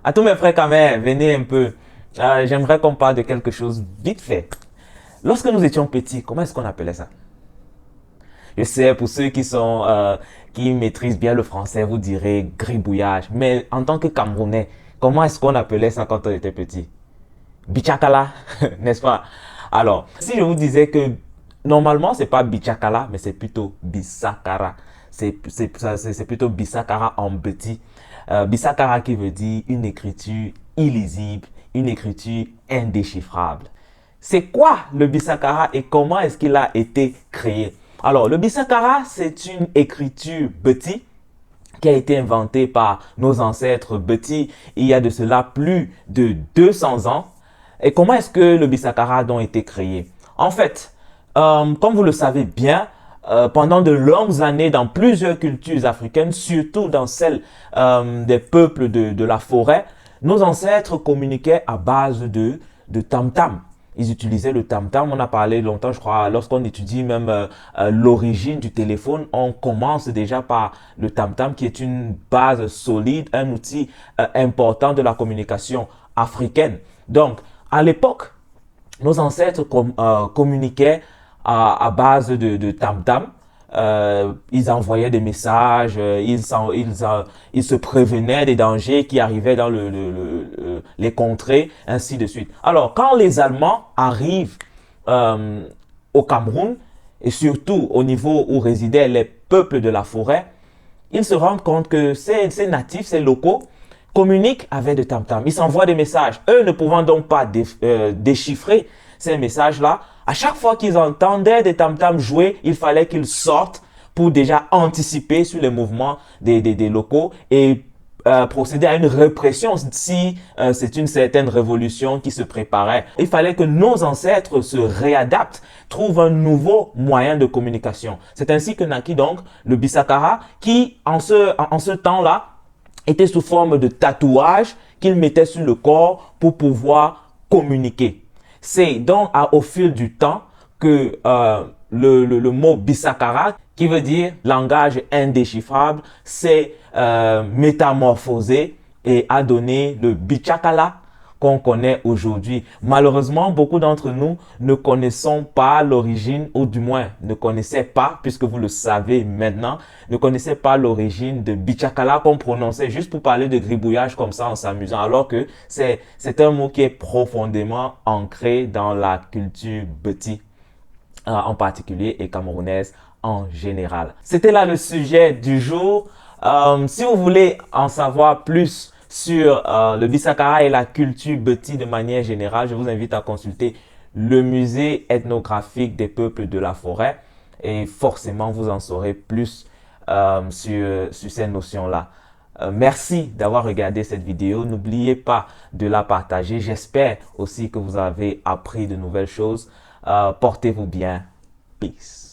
À tous mes frères caméras, venez un peu. J'aimerais qu'on parle de quelque chose vite fait. Lorsque nous étions petits, comment est-ce qu'on appelait ça? Je sais, pour ceux qui maîtrisent bien le français, vous direz gribouillage. Mais en tant que Camerounais, comment est-ce qu'on appelait ça quand on était petit? Bichakala, n'est-ce pas? Alors, si je vous disais que normalement, c'est pas Bichakala, mais c'est plutôt Bisakara. C'est plutôt Bisakara en petit. Bisakara qui veut dire une écriture illisible, une écriture indéchiffrable. C'est quoi le Bisakara et comment est-ce qu'il a été créé? Alors, le Bisakara, c'est une écriture beti qui a été inventée par nos ancêtres beti il y a de cela plus de 200 ans. Et comment est-ce que le Bisakara a donc été créé? En fait, comme vous le savez bien, pendant de longues années dans plusieurs cultures africaines, surtout dans celles des peuples de la forêt, nos ancêtres communiquaient à base de tam-tam. Ils utilisaient le tam-tam. On a parlé longtemps, je crois, lorsqu'on étudie même l'origine du téléphone, on commence déjà par le tam-tam qui est une base solide, un outil important de la communication africaine. Donc, à l'époque, nos ancêtres communiquaient à base de tam-tam. Ils envoyaient des messages, ils se prévenaient des dangers qui arrivaient dans les contrées, ainsi de suite. Alors, quand les Allemands arrivent euh, au Cameroun, et surtout au niveau où résidaient les peuples de la forêt, ils se rendent compte que ces natifs, ces locaux, communiquent avec des tam-tams. Ils s'envoient des messages. Eux ne pouvant donc pas déchiffrer ces messages-là, à chaque fois qu'ils entendaient des tam-tams jouer, il fallait qu'ils sortent pour déjà anticiper sur les mouvements des locaux et procéder à une répression si c'est une certaine révolution qui se préparait. Il fallait que nos ancêtres se réadaptent, trouvent un nouveau moyen de communication. C'est ainsi que naquit donc le Bisakara qui, en ce temps-là, était sous forme de tatouage qu'ils mettaient sur le corps pour pouvoir communiquer. C'est donc au fil du temps que le mot Bisakara, qui veut dire langage indéchiffrable, s'est métamorphosé et a donné le Bichakala qu'on connaît aujourd'hui. Malheureusement, beaucoup d'entre nous ne connaissons pas l'origine, ou du moins ne connaissaient pas, puisque vous le savez maintenant, ne connaissaient pas l'origine de Bichakala qu'on prononçait juste pour parler de gribouillage comme ça en s'amusant, alors que c'est un mot qui est profondément ancré dans la culture beti en particulier et camerounaise en général. C'était là le sujet du jour. Si vous voulez en savoir plus sur le Bisakara et la culture beti de manière générale, je vous invite à consulter le musée ethnographique des peuples de la forêt et forcément vous en saurez plus sur ces notions-là. Merci d'avoir regardé cette vidéo. N'oubliez pas de la partager. J'espère aussi que vous avez appris de nouvelles choses. Portez-vous bien. Peace.